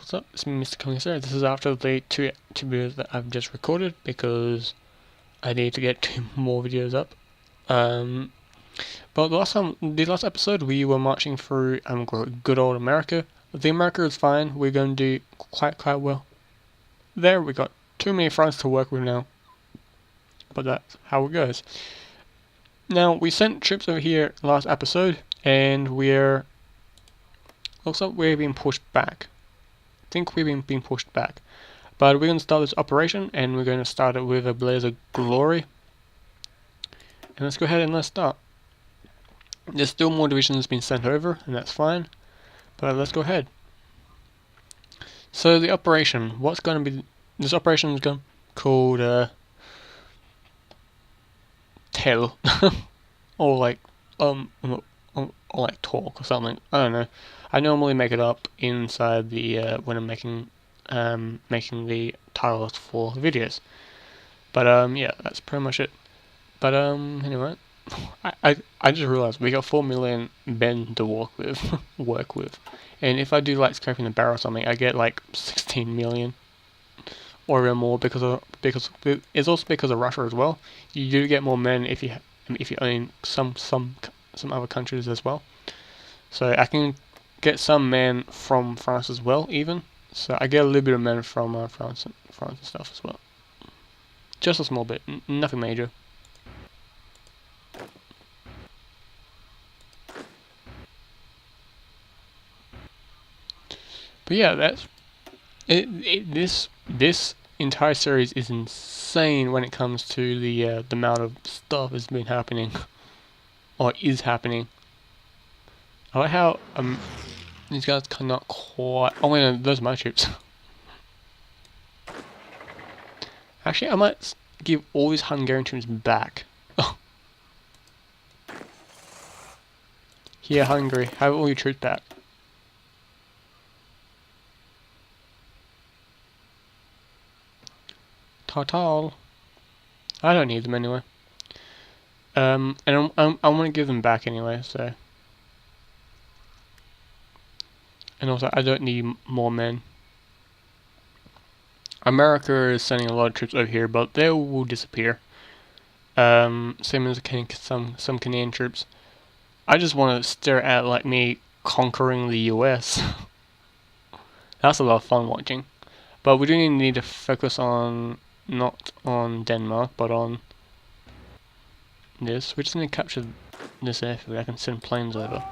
What's up? It's me, Mr. Coming Sir. This is after the two videos that I've just recorded because I need to get 2 more videos up. But the last episode, we were marching through good old America. The America is fine. We're going to do quite well. There, we got too many fronts to work with now. But that's how it goes. Now, we sent troops over here last episode, and looks like we're being pushed back. I think we've been being pushed back. But we're going to start this operation, and we're going to start it with a blaze of glory. And let's go ahead and let's start. There's still more divisions being sent over, and that's fine. But let's go ahead. So the operation, what's going to be... This operation is going called Tell. or like talk or something. I don't know. I normally make it up inside the when I'm making the titles for videos. But yeah, that's pretty much it. But anyway, I just realized we got 4 million men to work with, and if I do like scraping the barrel or something, I get like 16 million or even more because it's also because of Russia as well. You do get more men if you own some other countries as well. So I can get some men from France as well, even. So I get a little bit of men from France and stuff as well. Just a small bit, nothing major. But yeah, that's it. This entire series is insane when it comes to the amount of stuff that's been happening, or is happening. I like how these guys cannot quite. Oh wait, no, those are my troops. Actually, I might give all these Hungarian troops back. Here, Hungary, have all your troops back. Total. I don't need them anyway. And I want to give them back anyway. So. And also, I don't need more men. America is sending a lot of troops over here, but they will disappear. Same as some Canadian troops. I just want to stare at like me conquering the US. That's a lot of fun watching. But we do need to focus on not on Denmark, but on this. We just need to capture this airfield. I can send planes over.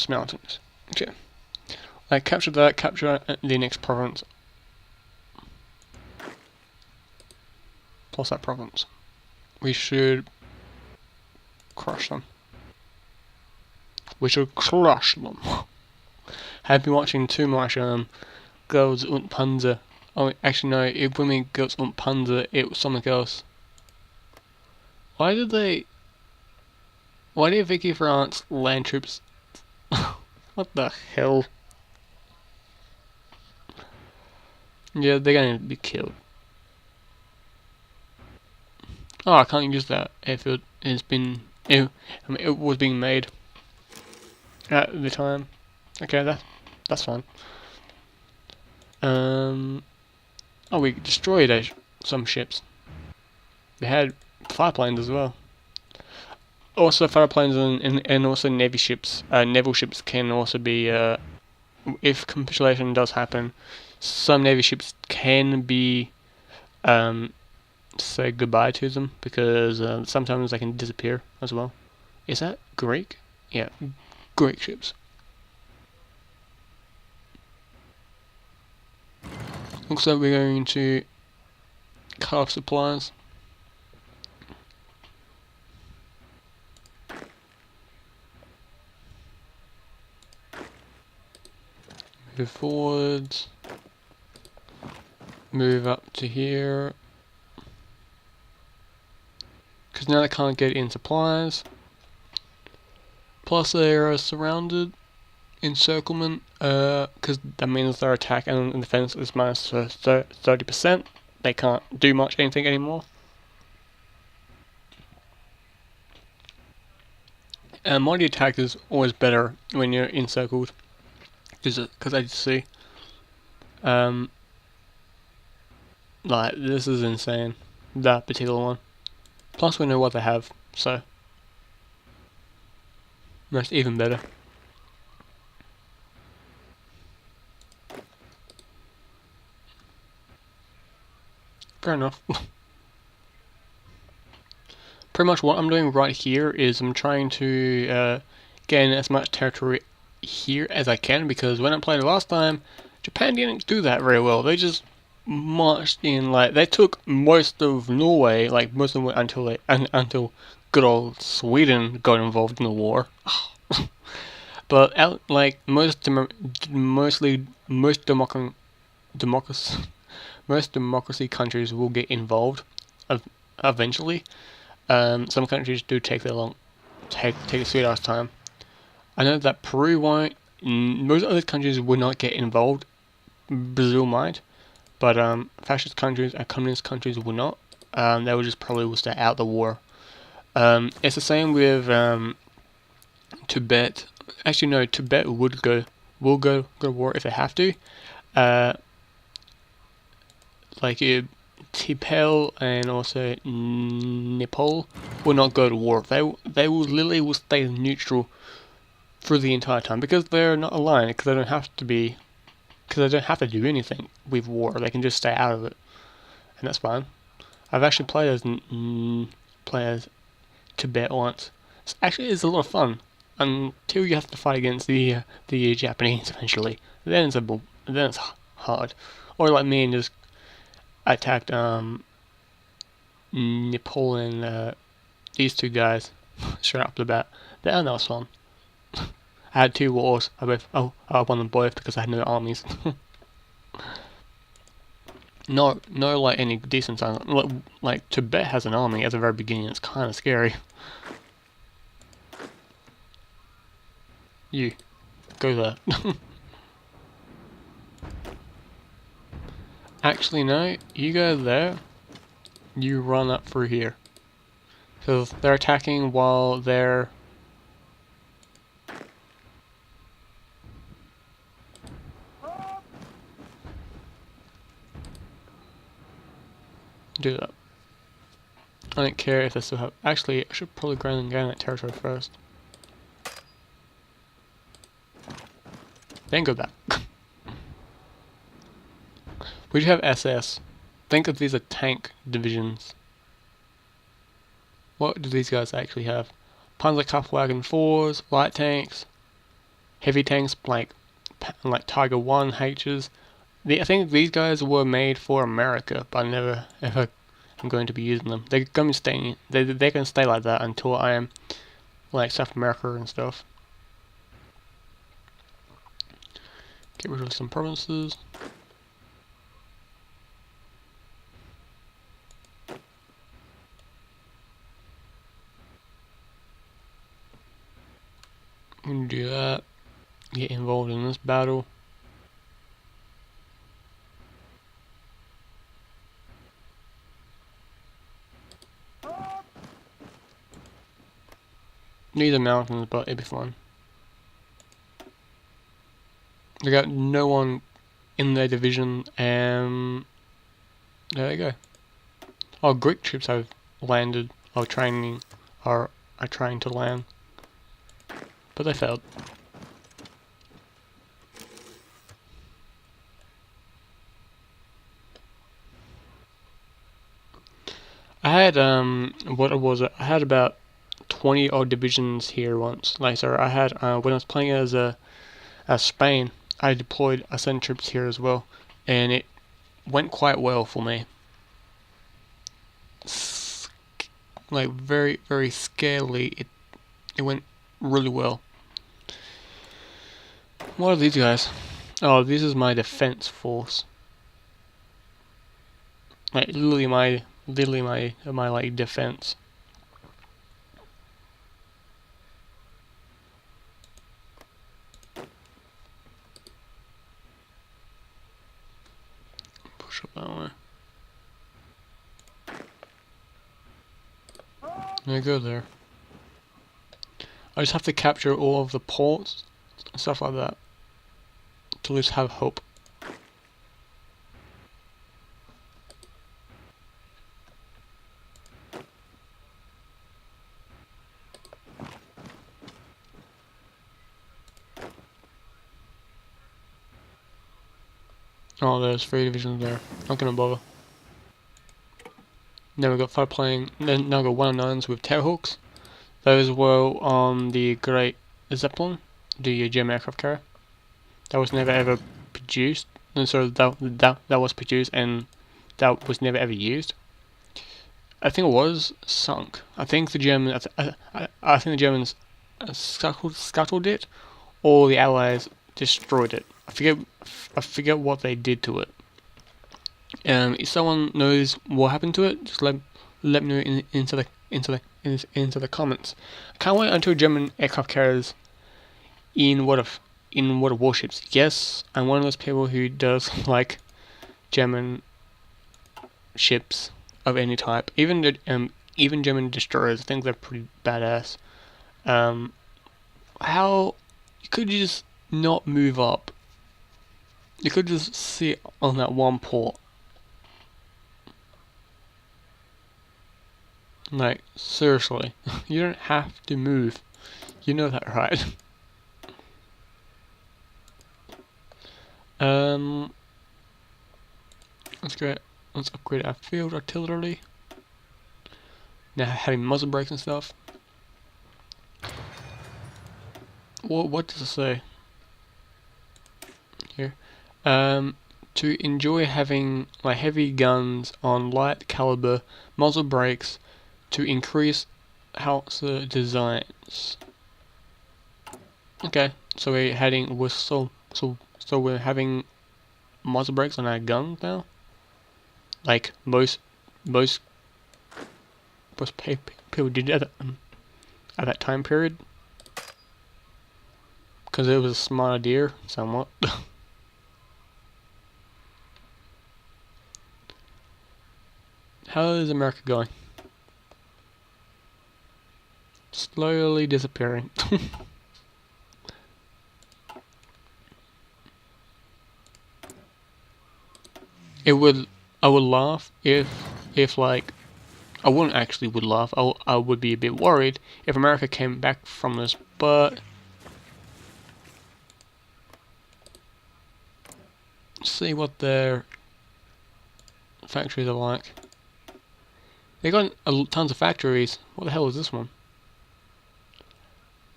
Mountains. Okay. I captured that, capture the next province. Plus that province. We should crush them. We should crush them. I've been watching too much Girls und Panzer. Oh, actually no, it when we Girls und Panzer, it was something else. Why did Vicky France land troops? What the hell? Yeah, they're gonna be killed. Oh, I can't use that airfield. It was being made at the time. Okay, that's fine. Oh, we destroyed some ships. They had fireplanes as well. Also, fireplanes and also naval ships can also be, if capitulation does happen, some navy ships can be, say goodbye to them, because sometimes they can disappear as well. Is that Greek? Yeah, Greek ships. Looks like we're going to cut off supplies. Move forwards. Move up to here. Because now they can't get in supplies. Plus they are surrounded. Encirclement. Because that means their attack and defense is minus 30%. They can't do anything anymore. Mighty attack is always better when you're encircled. Is it? Because I see. Like, this is insane. That particular one. Plus we know what they have, so that's even better. Fair enough. Pretty much what I'm doing right here is I'm trying to gain as much territory here as I can, because when I played it last time, Japan didn't do that very well. They just marched in, like, they took most of Norway, like most of it until good old Sweden got involved in the war. But like most democracy most democracy countries will get involved eventually. Some countries do take take a sweet ass time. I know that Peru won't. Most other countries will not get involved. Brazil might, but fascist countries and communist countries will not. They will just probably will stay out the war. It's the same with Tibet. Actually, no. Tibet will go to war if they have to. Uh, like Tibet and also Nepal will not go to war. They will literally will stay neutral through the entire time, because they're not aligned. Because they don't have to be. Because they don't have to do anything with war. They can just stay out of it, and that's fine. I've actually played as Tibet once. It's a lot of fun until you have to fight against the Japanese eventually. Then it's hard. Or like me and just attacked Nepal and these two guys straight up the bat. That was fun. I had two wars. I won them both because I had no armies. No, like any decent time. Like Tibet has an army at the very beginning. It's kind of scary. You go there. Actually, no. You go there. You run up through here, because they're attacking while they're. Do that. I don't care if they still have. Actually, I should probably go and gain that territory first. Then go back. We do have SS. Think of these as tank divisions. What do these guys actually have? Panzerkampfwagen 4s, light tanks, heavy tanks like Tiger 1 H's. I think these guys were made for America, but I never ever am going to be using them. They're going to stay. They can stay like that until I am like South America and stuff. Get rid of some provinces. Do that. Get involved in this battle. Need the mountains, but it'd be fun. They got no one in their division, and there they go. Oh, Greek troops have landed. Are trying to land, but they failed. I had I had about 20 odd divisions here once. Like, so I had when I was playing as Spain, I sent troops here as well, and it went quite well for me. Like very scarily, it went really well. What are these guys? Oh, this is my defense force. Like literally my like defense. Push up that way. There, go there. I just have to capture all of the ports and stuff like that. to at least have hope. Oh, there's 3 divisions there. Not gonna bother. Now we've got 5 playing. Then now we've got 109s with Tailhawks. Those were on the Great Zeppelin, the German aircraft carrier. That was never ever produced, and so that was produced, and that was never ever used. I think it was sunk. I think the Germans, I think the Germans scuttled it, or the Allies destroyed it. I forget what they did to it. If someone knows what happened to it, just let me know into the comments. I can't wait until German aircraft carriers in water warships. Yes, I'm one of those people who does like German ships of any type, even German destroyers. I think they're pretty badass. How could you just not move up? You could just sit on that one port. Like, seriously, you don't have to move. You know that, right? Let's upgrade our field artillery. Now having muzzle brakes and stuff. What does it say here? To enjoy having like heavy guns on light caliber muzzle brakes to increase howitzer designs. Okay, so we're having muzzle brakes on our guns now. Like most people did at that time period, because it was a smart idea, somewhat. How is America going? Slowly disappearing. I would laugh if like, I wouldn't actually would laugh, I would be a bit worried if America came back from this, but see what their factories are like. They got tons of factories. What the hell is this one?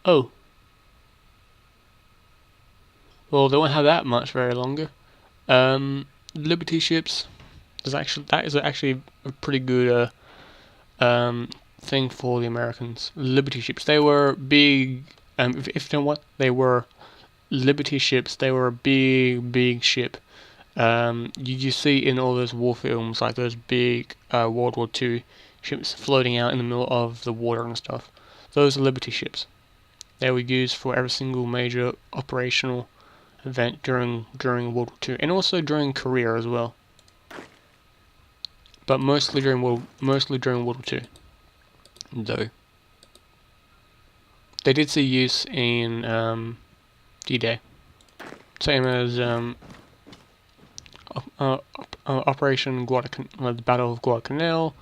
Oh. Well, they won't have that much very longer. Liberty ships. That is actually a pretty good thing for the Americans. Liberty ships. They were big. If you know what they were, Liberty ships. They were a big ship. You see in all those war films, like those big World War II ships floating out in the middle of the water and stuff. Those are Liberty ships. They were used for every single major operational event during World War II, and also during Korea as well. But mostly during World War II, though. They did see use in D-Day, same as Operation Guadalcanal, the Battle of Guadalcanal,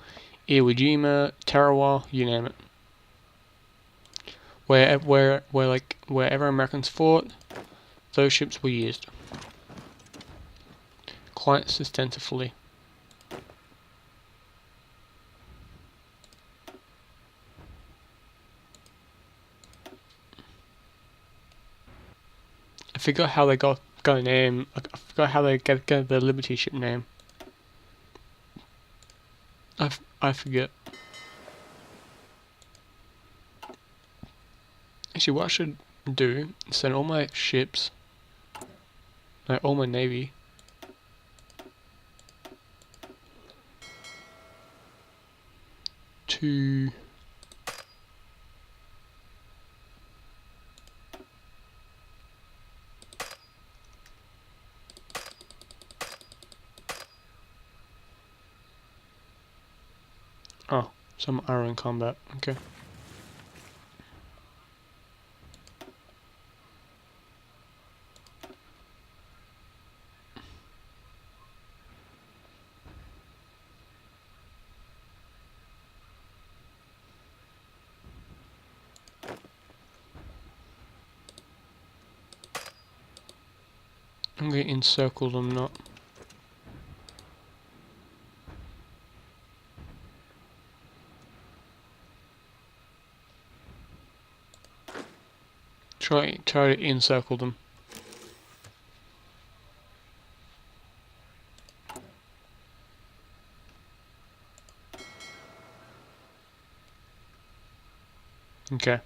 Iwo Jima, Tarawa, you name it. Wherever Americans fought, those ships were used quite extensively. I forgot how they got a name. I forgot how they get the Liberty ship name. I forget. Actually, what I should do is send all my ships, like all my navy, to some are in combat. Okay. I'm going to encircle them, not. Try to encircle them. Okay.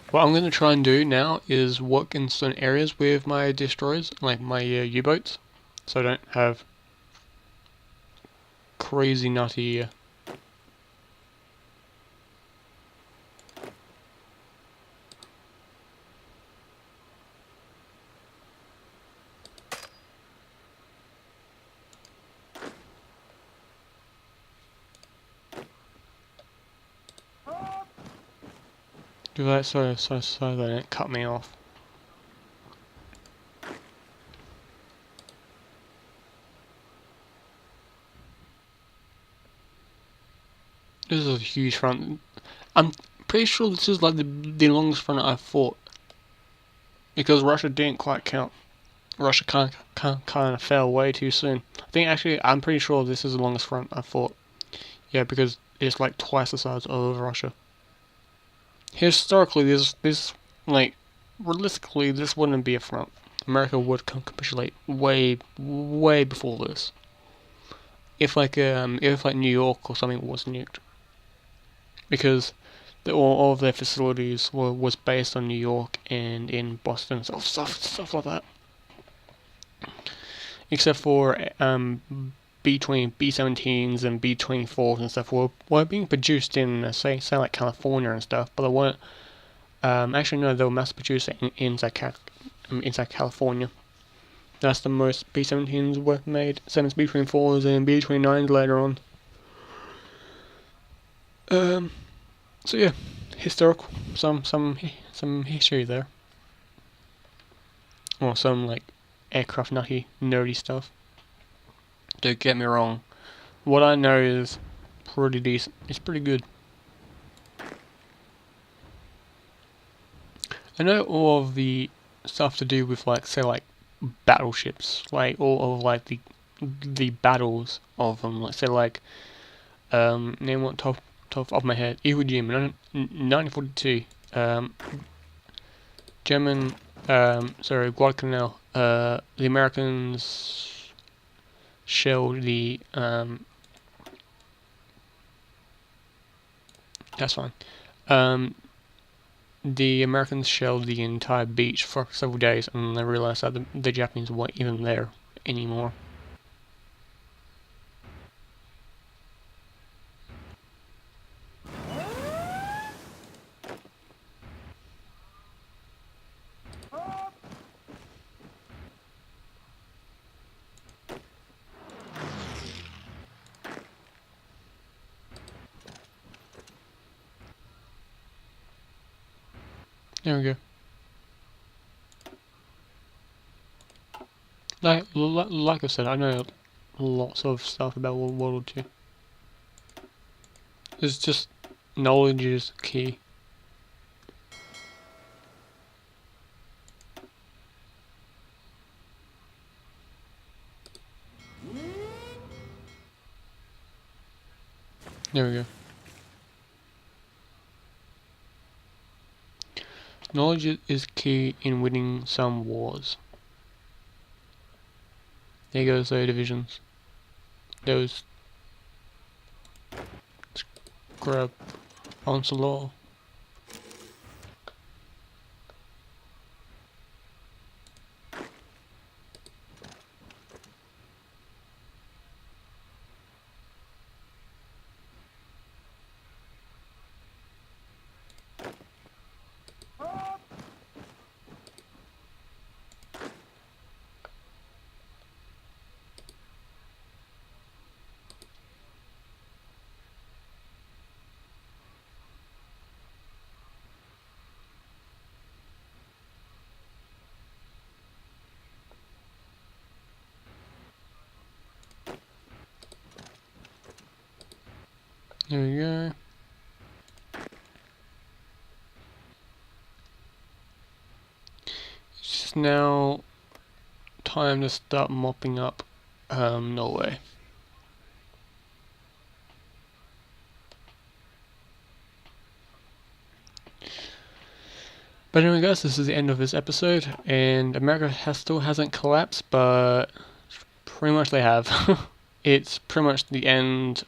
What I'm going to try and do now is work in certain areas with my destroyers, like my U-boats, so I don't have crazy nutty. Do that so they don't cut me off. This is a huge front. I'm pretty sure this is like the longest front I've fought, because Russia didn't quite count. Russia kind of fell way too soon. I think actually I'm pretty sure this is the longest front I've fought. Yeah, because it's like twice the size of Russia. Historically, this like realistically this wouldn't be a front. America would capitulate way before this. If like New York or something was nuked, because all of their facilities was based on New York and in Boston, stuff like that. Except for between B-17s and B-24s and stuff were being produced in say like California and stuff, but they weren't. Actually, no, they were mass produced inside California. That's the most B-17s were made. Same as B-24s and B-29s later on. So yeah, historical, some history there, or some like aircraft nutty nerdy stuff. Don't get me wrong, what I know is pretty decent. It's pretty good. I know all of the stuff to do with like say like battleships, like all of like the battles of them. Let's say like name one top of my head. Iwo Jima, 1942. German, Guadalcanal. The Americans shelled the. That's fine. The Americans shelled the entire beach for several days, and they realized that the Japanese weren't even there anymore. There we go. Like I said, I know lots of stuff about World War II. It's just knowledge is key. There we go. Knowledge is key in winning some wars. There goes those divisions. Those scrub onslaught. There we go. It's now time to start mopping up Norway. But anyway guys, this is the end of this episode, and America still hasn't collapsed, but pretty much they have. It's pretty much the end.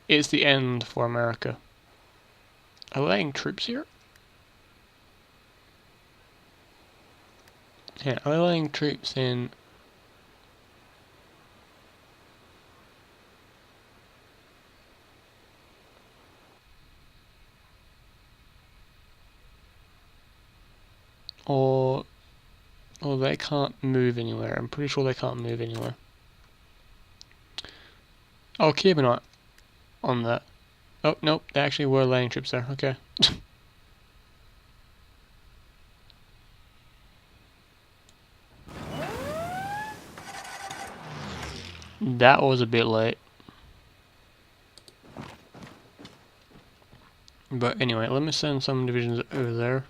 It's the end for America. Are they laying troops here? Yeah, are they laying troops in? Or they can't move anywhere. I'm pretty sure they can't move anywhere. I'll keep an eye on that. Oh, nope, they actually were laying troops there. Okay. That was a bit late. But anyway, let me send some divisions over there.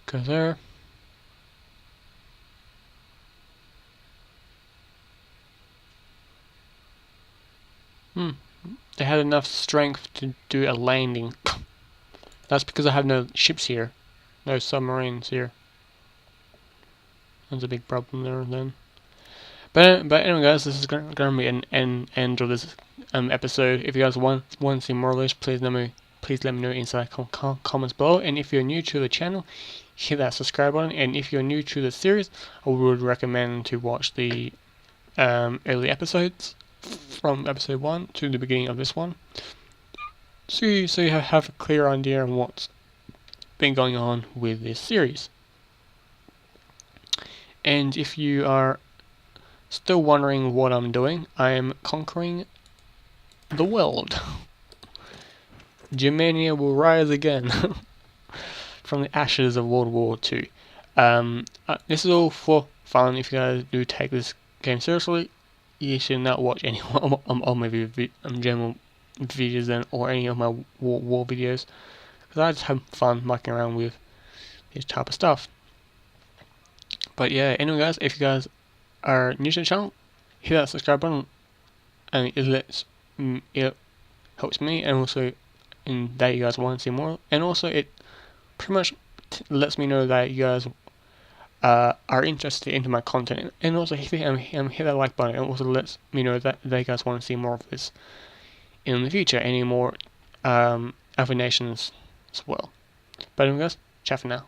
Go there. They had enough strength to do a landing. That's because I have no ships here. No submarines here. That's a big problem there then. But anyway guys, this is going to be an end of this episode. If you guys want to see more of this, please let me know inside comments below. And if you're new to the channel, hit that subscribe button. And if you're new to the series, I would recommend to watch the early episodes from episode 1 to the beginning of this one, so you have a clear idea of what's been going on with this series. And if you are still wondering what I'm doing, I am conquering the world. Germania will rise again from the ashes of World War II. This is all for fun. If you guys do take this game seriously, you should not watch any of my general videos then, or any of my war videos, because I just have fun mucking around with this type of stuff. But yeah, anyway guys, if you guys are new to the channel, hit that subscribe button, and it helps me, and also in that you guys want to see more, and also it pretty much lets me know that you guys are interested into my content, and also hit that like button. It also lets me know that you guys want to see more of this in the future, any more other nations as well. But anyway guys, ciao for now.